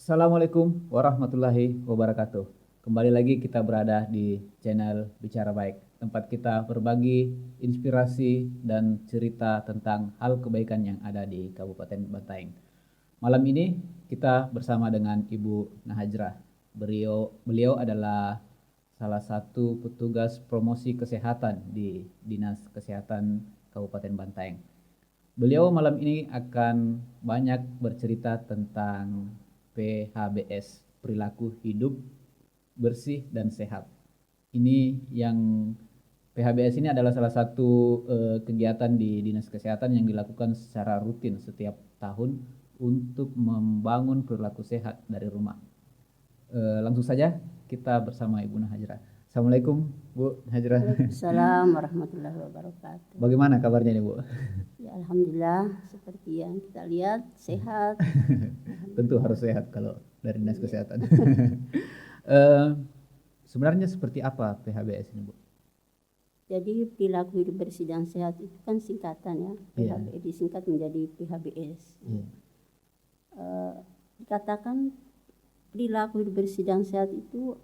Assalamualaikum warahmatullahi wabarakatuh. Kembali lagi kita berada di channel Bicara Baik, tempat kita berbagi inspirasi dan cerita tentang hal kebaikan yang ada di Kabupaten Bantaeng. Malam ini kita bersama dengan Ibu Nahajrah. Beliau adalah salah satu petugas promosi kesehatan di Dinas Kesehatan Kabupaten Bantaeng. Beliau malam ini akan banyak bercerita tentang PHBS, perilaku hidup bersih dan sehat. Ini yang PHBS ini adalah salah satu kegiatan di Dinas Kesehatan yang dilakukan secara rutin setiap tahun untuk membangun perilaku sehat dari rumah. Langsung saja kita bersama Ibu Nahajrah. Assalamualaikum Bu Nahajrah. Waalaikumsalam warahmatullahi wabarakatuh. Bagaimana kabarnya nih Bu? Ya, alhamdulillah seperti yang kita lihat sehat. Tentu harus sehat kalau dari Dinas Kesehatan. Sebenarnya seperti apa PHBS ini Bu? Jadi perilaku hidup bersih dan sehat itu kan singkatan ya. PHBS disingkat menjadi PHBS. Dikatakan perilaku hidup bersih dan sehat itu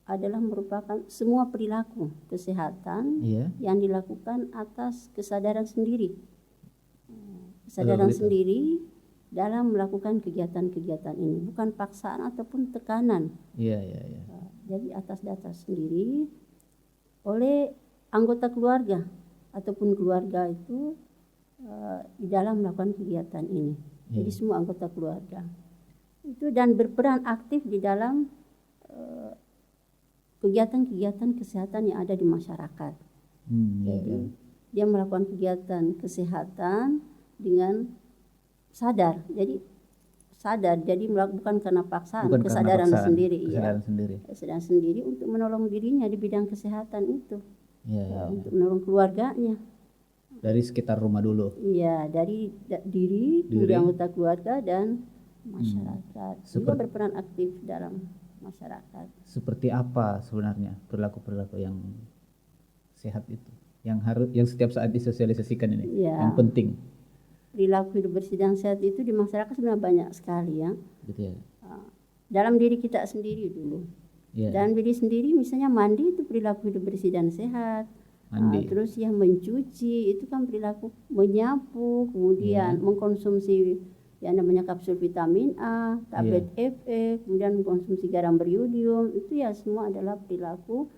adalah merupakan semua perilaku kesehatan yang dilakukan atas kesadaran sendiri. Kesadaran sendiri dalam melakukan kegiatan-kegiatan ini, bukan paksaan ataupun tekanan. Jadi atas dasar sendiri oleh anggota keluarga ataupun keluarga itu di dalam melakukan kegiatan ini. Jadi semua anggota keluarga itu dan berperan aktif di dalam kegiatan-kegiatan kesehatan yang ada di masyarakat. Jadi dia melakukan kegiatan kesehatan dengan sadar. Jadi sadar, jadi bukan karena paksaan, kesadaran sendiri. Kesadaran sendiri untuk menolong dirinya di bidang kesehatan itu. Untuk menolong keluarganya. Dari sekitar rumah dulu. Iya, dari diri, anggota keluarga dan masyarakat. Juga berperan aktif dalam masyarakat. Seperti apa sebenarnya perilaku-perilaku yang sehat itu, yang setiap saat disosialisasikan ini, yang penting? Perilaku hidup bersih dan sehat itu di masyarakat sebenarnya banyak sekali ya. Gitu ya. Dalam diri kita sendiri dulu. Dalam diri sendiri misalnya mandi itu perilaku hidup bersih dan sehat. Terus yang mencuci itu kan perilaku, menyapu, kemudian mengkonsumsi yang namanya kapsul vitamin A, tablet Fe, kemudian mengkonsumsi garam beriodium, itu ya semua adalah perilaku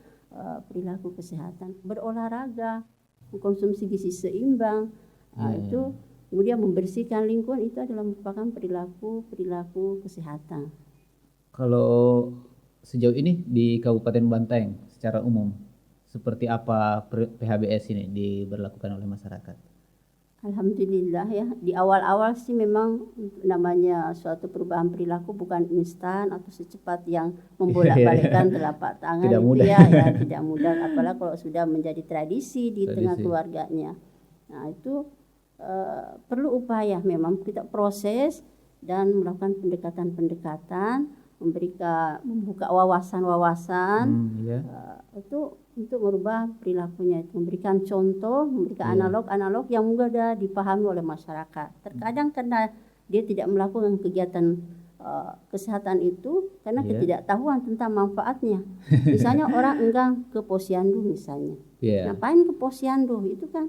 kesehatan. Berolahraga, mengkonsumsi gizi seimbang, itu kemudian membersihkan lingkungan, itu adalah merupakan perilaku kesehatan. Kalau sejauh ini di Kabupaten Bantaeng secara umum seperti apa PHBS ini diberlakukan oleh masyarakat? Alhamdulillah ya, di awal-awal sih memang namanya suatu perubahan perilaku bukan instan atau secepat yang membolak-balikkan telapak tangan. Tidak mudah. Tidak mudah, apalagi kalau sudah menjadi tradisi di tengah keluarganya. Nah itu perlu upaya, memang kita proses dan melakukan pendekatan-pendekatan, membuka wawasan-wawasan itu untuk merubah perilakunya, itu memberikan contoh, memberikan analog yang mudah dipahami oleh masyarakat. Terkadang karena dia tidak melakukan kegiatan kesehatan itu karena ketidaktahuan tentang manfaatnya. Misalnya orang enggan ke posyandu misalnya. Ngapain ke posyandu? Itu kan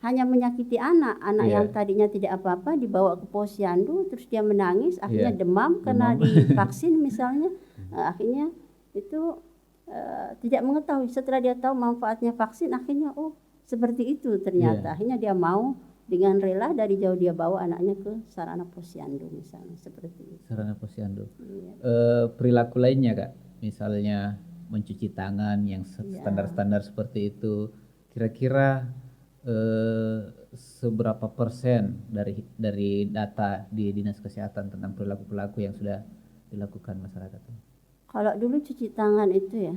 hanya menyakiti anak yang tadinya tidak apa-apa dibawa ke posyandu, terus dia menangis, akhirnya demam karena divaksin misalnya. Akhirnya itu tidak mengetahui. Setelah dia tahu manfaatnya vaksin, akhirnya seperti itu ternyata. Akhirnya dia mau dengan rela dari jauh dia bawa anaknya ke sarana posyandu misalnya, seperti itu. Sarana posyandu. Perilaku lainnya Kak, misalnya mencuci tangan yang standar-standar seperti itu, kira-kira seberapa persen dari data di Dinas Kesehatan tentang perilaku-perilaku yang sudah dilakukan masyarakat? Kalau dulu cuci tangan itu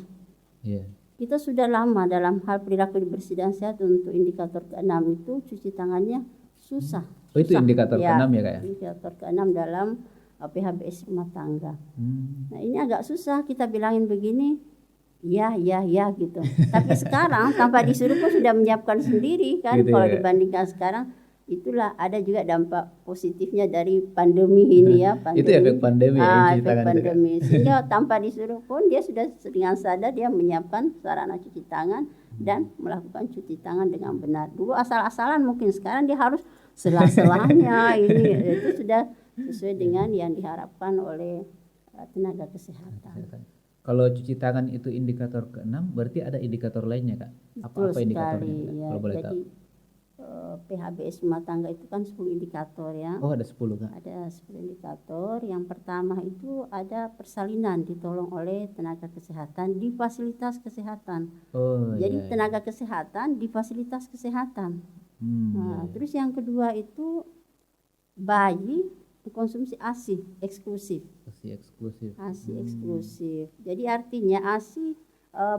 kita sudah lama dalam hal perilaku bersih dan sehat. Untuk indikator ke-6 itu cuci tangannya susah. Itu indikator ke-6 ya Kak ya? Indikator ke-6 dalam PHBS rumah tangga. Nah ini agak susah kita bilangin begini, ya gitu. Tapi sekarang tanpa disuruh pun sudah menyiapkan sendiri kan. Gitu kalau dibandingkan sekarang itulah ada juga dampak positifnya dari pandemi ini ya. Pandemi. Itu efek pandemi ya, efek pandemi. Sehingga tanpa disuruh pun dia sudah dengan sadar dia menyiapkan sarana cuci tangan dan melakukan cuci tangan dengan benar. Dulu asal-asalan mungkin, sekarang dia harus sela-selanya ini itu sudah sesuai dengan yang diharapkan oleh tenaga kesehatan. Kalau cuci tangan itu indikator ke-6, berarti ada indikator lainnya, Kak? Apa indikatornya? Ya, kalau boleh jadi, tahu. PHBS rumah tangga itu kan 10 indikator ya. Oh, ada 10, Kak? Ada 10 indikator. Yang pertama itu ada persalinan ditolong oleh tenaga kesehatan di fasilitas kesehatan. Jadi tenaga kesehatan di fasilitas kesehatan. Terus yang kedua itu bayi konsumsi ASI eksklusif. ASI eksklusif. Jadi artinya ASI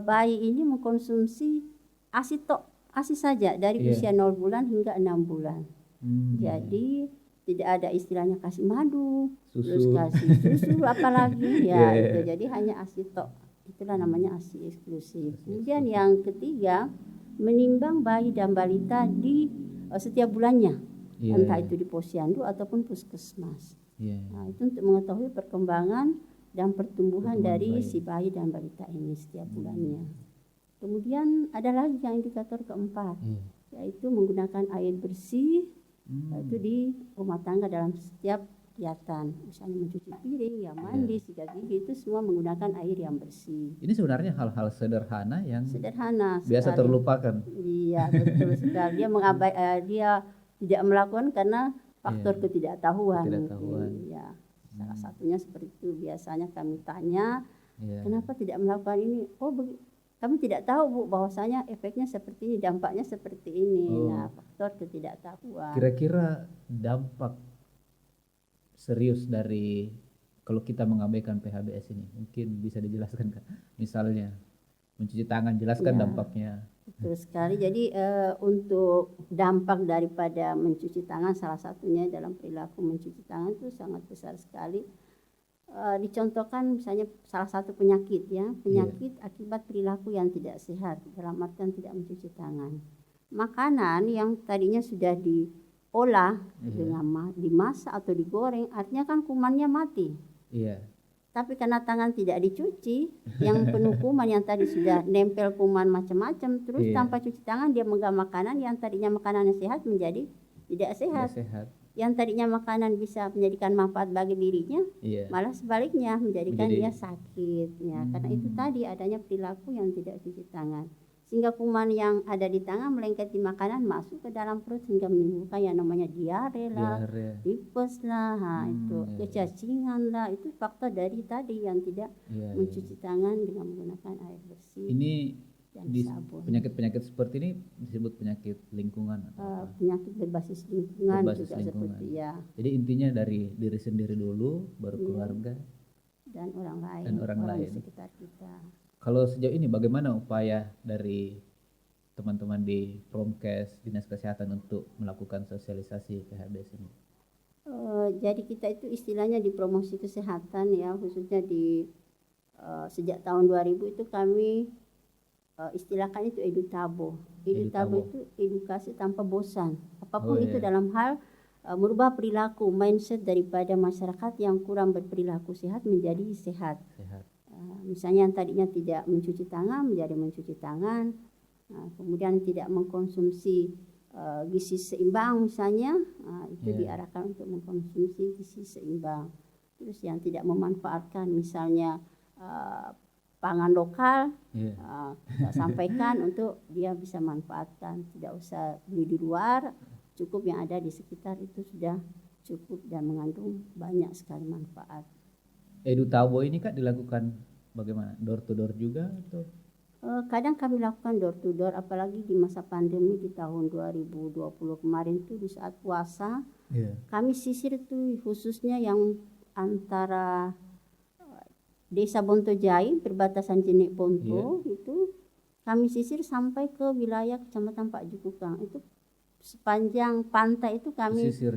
bayi ini mengkonsumsi ASI saja dari usia 0 bulan hingga 6 bulan. Jadi tidak ada istilahnya kasih madu, terus kasih susu apalagi ya. Itu. Jadi hanya ASI tok. Itulah namanya ASI eksklusif. Kemudian yang ketiga, menimbang bayi dan balita di setiap bulannya. Entah itu di posyandu ataupun puskesmas. Nah, itu untuk mengetahui perkembangan dan pertumbuhan dari si bayi dan balita ini setiap bulannya. Kemudian ada lagi yang indikator keempat, yaitu menggunakan air bersih, yaitu di rumah tangga dalam setiap kegiatan, misalnya mencuci piring, ya mandi, sikat gigi, itu semua menggunakan air yang bersih. Ini sebenarnya hal-hal sederhana yang biasa sekali. Terlupakan. Iya, betul sekali. Dia tidak melakukan karena faktor ketidaktahuan. Ya, salah satunya seperti itu. Biasanya kami tanya, kenapa tidak melakukan ini? Kami tidak tahu, Bu, bahwasanya efeknya seperti ini, dampaknya seperti ini. Nah, faktor ketidaktahuan. Kira-kira dampak serius dari kalau kita mengabaikan PHBS ini, mungkin bisa dijelaskan, Kak? Misalnya mencuci tangan, jelaskan dampaknya. Betul sekali. Jadi untuk dampak daripada mencuci tangan, salah satunya dalam perilaku mencuci tangan itu sangat besar sekali. Dicontohkan misalnya salah satu penyakit akibat perilaku yang tidak sehat, dalam artian tidak mencuci tangan. Makanan yang tadinya sudah diolah dengan dimasak atau digoreng, artinya kan kumannya mati. Tapi karena tangan tidak dicuci, yang penuh kuman yang tadi sudah nempel kuman macam-macam, terus tanpa cuci tangan dia memegang makanan yang tadinya makanan sehat menjadi tidak sehat. Yang tadinya makanan bisa menjadikan manfaat bagi dirinya, malah sebaliknya menjadikan dia sakit. Ya, karena itu tadi adanya perilaku yang tidak cuci tangan. Sehingga kuman yang ada di tangan melengket di makanan masuk ke dalam perut hingga menimbulkan yang namanya diare lah, tipes lah, itu kecacingan lah. Itu faktor dari tadi yang tidak mencuci tangan dengan menggunakan air bersih. Ini dan sabun. Penyakit-penyakit seperti ini disebut penyakit lingkungan atau penyakit berbasis lingkungan juga lingkungan. Seperti Jadi intinya dari diri sendiri dulu, baru keluarga dan orang lain di sekitar kita. Kalau sejauh ini bagaimana upaya dari teman-teman di Promkes, Dinas Kesehatan untuk melakukan sosialisasi PHBS ini? Jadi kita itu istilahnya di promosi kesehatan ya, khususnya di sejak tahun 2000 itu kami istilahkan itu edutabo. Edutabo itu edukasi tanpa bosan. Apapun itu dalam hal merubah perilaku, mindset daripada masyarakat yang kurang berperilaku sehat menjadi sehat. Misalnya yang tadinya tidak mencuci tangan menjadi mencuci tangan, kemudian tidak mengkonsumsi gizi seimbang misalnya, itu diarahkan untuk mengkonsumsi gizi seimbang. Terus yang tidak memanfaatkan misalnya pangan lokal, kita sampaikan untuk dia bisa manfaatkan, tidak usah beli di luar, cukup yang ada di sekitar itu sudah cukup dan mengandung banyak sekali manfaat. Edutabo ini Kak dilakukan bagaimana? Door to door juga atau? Kadang kami lakukan door to door, apalagi di masa pandemi di tahun 2020 kemarin itu di saat puasa, kami sisir itu khususnya yang antara Desa Bontojai, perbatasan Jenik Ponto, itu kami sisir sampai ke wilayah Kecamatan Pak Jukukang. Itu sepanjang pantai itu kami sisir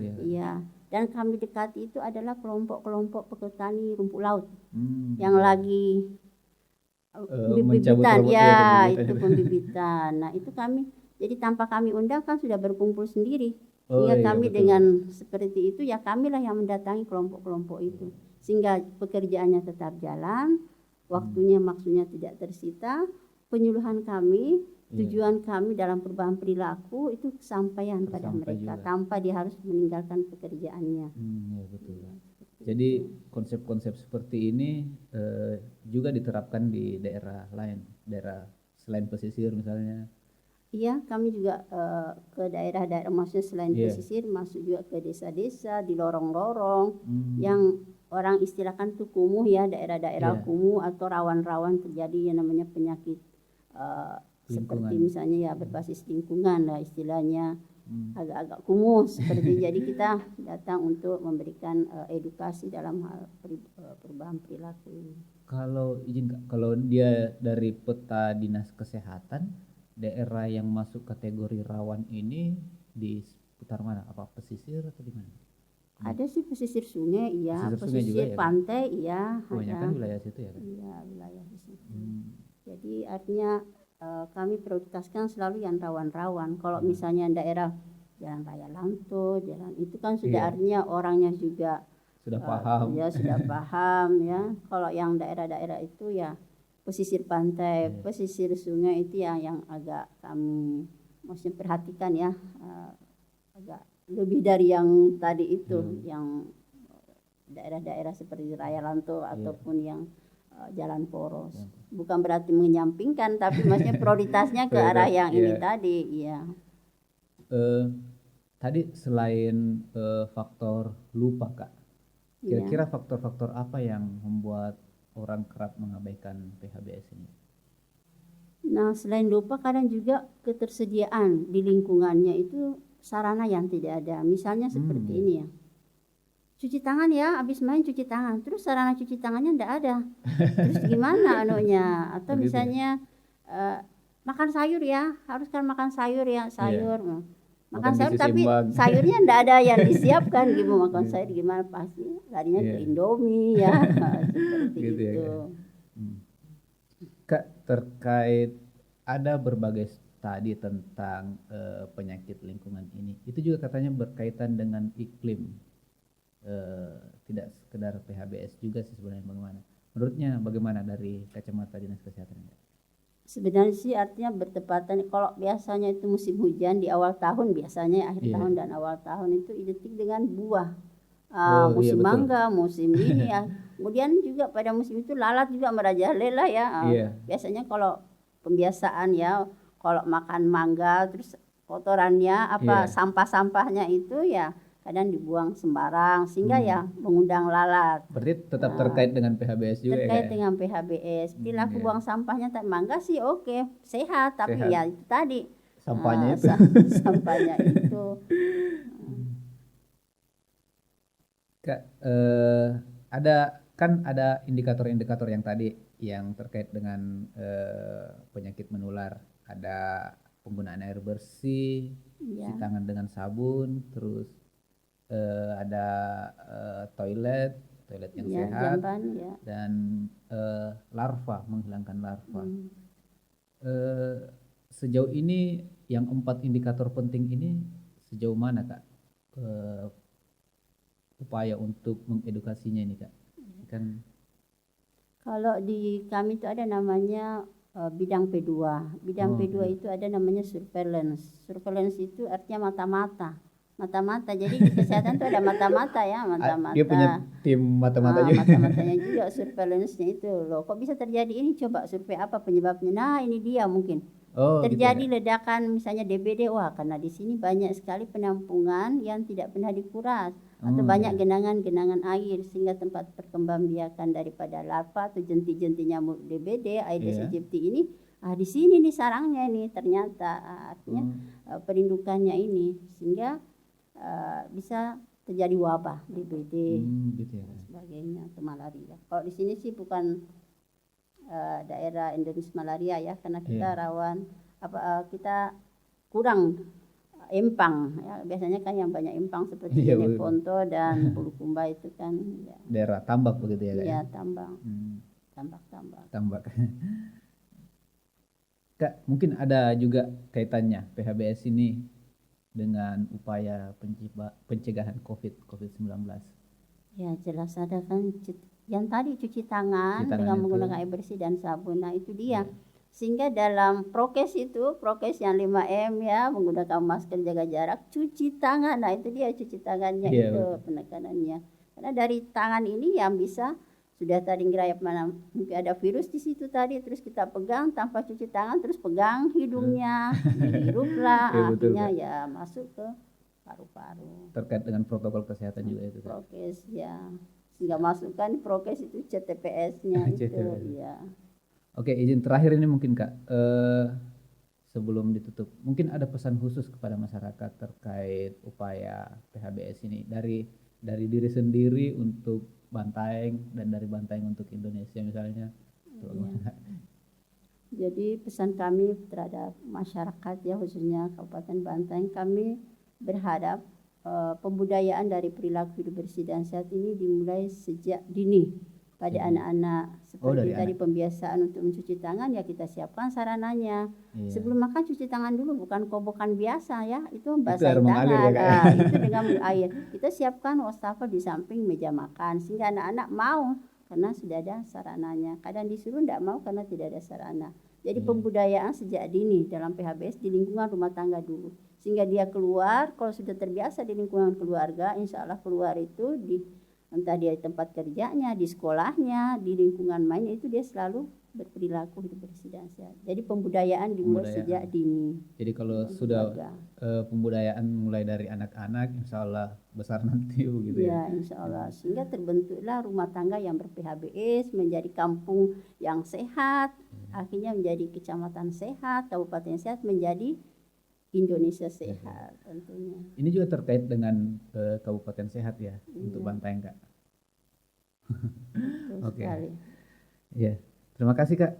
dan kami dekati itu adalah kelompok-kelompok petani rumput laut yang lagi pembibitan itu pembibitan. Nah, itu kami jadi tanpa kami undang kan sudah berkumpul sendiri. Sehingga iya kami betul. dengan seperti itu ya kamilah yang mendatangi kelompok-kelompok itu. Sehingga pekerjaannya tetap jalan, waktunya maksudnya tidak tersita, penyuluhan kami, tujuan kami dalam perubahan perilaku itu kesampaian pada Tersampai mereka juga. tanpa dia harus meninggalkan pekerjaannya. Iya betul. Jadi konsep-konsep seperti ini juga diterapkan di daerah lain, daerah selain pesisir misalnya. Iya, kami juga ke daerah-daerah, maksudnya selain Iya. pesisir, masuk juga ke desa-desa, di lorong-lorong, yang orang istilahkan tuh kumuh ya, daerah-daerah Iya. kumuh atau rawan-rawan terjadi yang namanya penyakit seperti Lingkungan. misalnya ya berbasis lingkungan lah istilahnya, agak-agak kumuh seperti. Jadi kita datang untuk memberikan edukasi dalam hal perubahan perilaku ini. Kalau izin Kak, kalau dia dari peta dinas kesehatan, daerah yang masuk kategori rawan ini di seputar mana? Apa pesisir atau di mana? Ada sih pesisir sungai, iya, Pesisir sungai juga pesisir ya, Kak? pantai, iya, Kebanyakan ada. wilayah situ ya, Kak? Iya, wilayah di situ. Jadi artinya kami prioritaskan selalu yang rawan-rawan. Kalau misalnya daerah Jalan Raya Lanto, jalan itu kan sudah artinya orangnya juga Sudah paham. ya sudah paham ya. Kalau yang daerah-daerah itu ya pesisir pantai, pesisir sungai itu yang agak kami maksudnya perhatikan ya, agak lebih dari yang tadi itu, yang daerah-daerah seperti Raya Lanto ataupun yang jalan poros. Bukan berarti menyampingkan, tapi maksudnya prioritasnya ke arah yang ini tadi, iya. Tadi selain faktor lupa Kak, kira-kira faktor-faktor apa yang membuat orang kerap mengabaikan PHBS ini? Nah, selain lupa kadang juga ketersediaan di lingkungannya itu sarana yang tidak ada. Misalnya seperti ini ya. Cuci tangan ya, habis main cuci tangan. Terus sarana cuci tangannya enggak ada. Terus gimana anunya? Atau misalnya makan sayur ya, harus kan makan sayur ya, sayur. Makan sayur tapi sayurnya enggak ada yang disiapkan. Gimana makan sayur gimana, pasti larinya ke Indomie ya. Seperti Gitu ya, itu. Kak, terkait ada berbagai studi tentang penyakit lingkungan ini. Itu juga katanya berkaitan dengan iklim. Tidak sekedar PHBS juga sih sebenarnya. Menurutnya bagaimana dari kacamata dinas kesehatan? Sebenarnya sih artinya bertepatan. Kalau biasanya itu musim hujan di awal tahun, biasanya akhir tahun dan awal tahun itu identik dengan buah. Musim mangga, musim ini ya. Kemudian juga pada musim itu lalat juga merajalela ya. Biasanya kalau pembiasaan ya, kalau makan mangga terus kotorannya sampah-sampahnya itu ya kadang dibuang sembarang sehingga ya mengundang lalat. Berarti tetap terkait dengan PHBS juga ya? Terkait dengan PHBS. Perilaku buang sampahnya mangga sih oke, sehat, tapi ya itu tadi sampahnya itu. Sampahnya itu. Kak, ada indikator-indikator yang tadi yang terkait dengan penyakit menular. Ada penggunaan air bersih, cuci tangan dengan sabun, terus ada toilet yang sehat, dan larva, menghilangkan larva. Sejauh ini yang 4 indikator penting ini sejauh mana Kak upaya untuk mengedukasinya ini Kak? Kalau di kami itu ada namanya bidang P2. Bidang P2 itu ada namanya surveillance. Surveillance itu artinya mata-mata. Jadi di kesehatan itu ada mata-mata ya, mata-mata. Dia punya tim mata-mata juga. Mata-matanya juga surveillance-nya itu loh. Kok bisa terjadi ini? Coba survei apa penyebabnya. Nah, ini dia mungkin. Terjadi ledakan misalnya DBD, wah karena di sini banyak sekali penampungan yang tidak pernah dikuras atau banyak genangan-genangan air sehingga tempat perkembangbiakan daripada larva atau jentik-jentik nyamuk DBD, Aedes aegypti ini, di sini nih sarangnya ini ternyata artinya perindukannya ini sehingga bisa terjadi wabah DBD dan sebagainya atau malaria. Kalau di sini sih bukan daerah endemik malaria ya, karena kita rawan kita kurang empang ya, biasanya kan yang banyak empang seperti Jeneponto dan Bulukumba itu kan ya. Daerah tambak begitu ya Kak? Iya, tambak. Kak, mungkin ada juga kaitannya PHBS ini dengan upaya pencegahan COVID-19? Ya jelas ada kan yang tadi cuci tangan dengan menggunakan air bersih dan sabun. Nah itu dia. Sehingga dalam prokes yang 5M ya, menggunakan masker, jaga jarak, cuci tangan. Nah itu dia cuci tangannya itu penekanannya. Karena dari tangan ini yang bisa sudah tadi ngerayap mana mungkin ada virus di situ tadi, terus kita pegang tanpa cuci tangan, terus pegang hidungnya, dihiruplah, akhirnya ya masuk ke paru-paru. Terkait dengan protokol kesehatan juga itu. Prokes ya, sehingga masukkan prokes itu CTPS-nya itu ya. Oke, izin terakhir ini mungkin Kak, sebelum ditutup, mungkin ada pesan khusus kepada masyarakat terkait upaya PHBS ini dari diri sendiri untuk Bantaeng dan dari Bantaeng untuk Indonesia misalnya. Ya. Jadi pesan kami terhadap masyarakat ya, khususnya Kabupaten Bantaeng, kami berharap pembudayaan dari perilaku hidup bersih dan sehat ini dimulai sejak dini pada anak-anak. Seperti tadi pembiasaan untuk mencuci tangan ya kita siapkan sarananya. Sebelum makan cuci tangan dulu, bukan kobokan biasa ya, itu basahin tangan. Itu dengan air. Kita siapkan wastafel di samping meja makan sehingga anak-anak mau karena sudah ada sarananya. Kadang disuruh tidak mau karena tidak ada sarana. Jadi pembudayaan sejak dini dalam PHBS di lingkungan rumah tangga dulu. Sehingga dia keluar, kalau sudah terbiasa di lingkungan keluarga, insya Allah keluar itu entah dia di tempat kerjanya, di sekolahnya, di lingkungan mainnya, itu dia selalu berperilaku hidup bersih dan sehat. Jadi pembudayaan dimulai sejak dini. Jadi kalau sudah pembudayaan mulai dari anak-anak, insya Allah besar nanti gitu ya. Ya, insya Allah. Sehingga terbentuklah rumah tangga yang ber-PHBS, menjadi kampung yang sehat, akhirnya menjadi kecamatan sehat, kabupaten sehat, menjadi Indonesia sehat tentunya. Ini juga terkait dengan kabupaten sehat ya untuk Bantaeng Kak. Oke. Ya, terima kasih Kak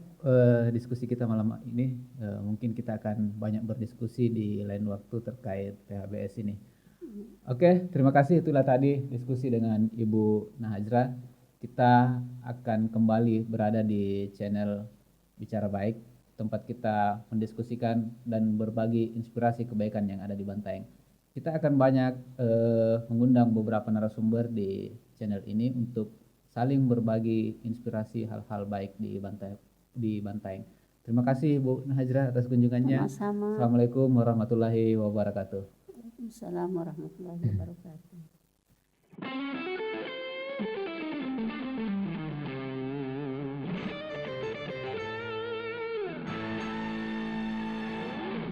diskusi kita malam ini. Mungkin kita akan banyak berdiskusi di lain waktu terkait PHBS ini. Oke, terima kasih. Itulah tadi diskusi dengan Ibu Nahajra. Kita akan kembali berada di channel Bicara Baik, tempat kita mendiskusikan dan berbagi inspirasi kebaikan yang ada di Bantaeng. Kita akan banyak mengundang beberapa narasumber di channel ini untuk saling berbagi inspirasi hal-hal baik di Bantaeng. Terima kasih Bu Nahajra atas kunjungannya. Sama-sama. Assalamualaikum warahmatullahi wabarakatuh. Waalaikumsalam warahmatullahi wabarakatuh.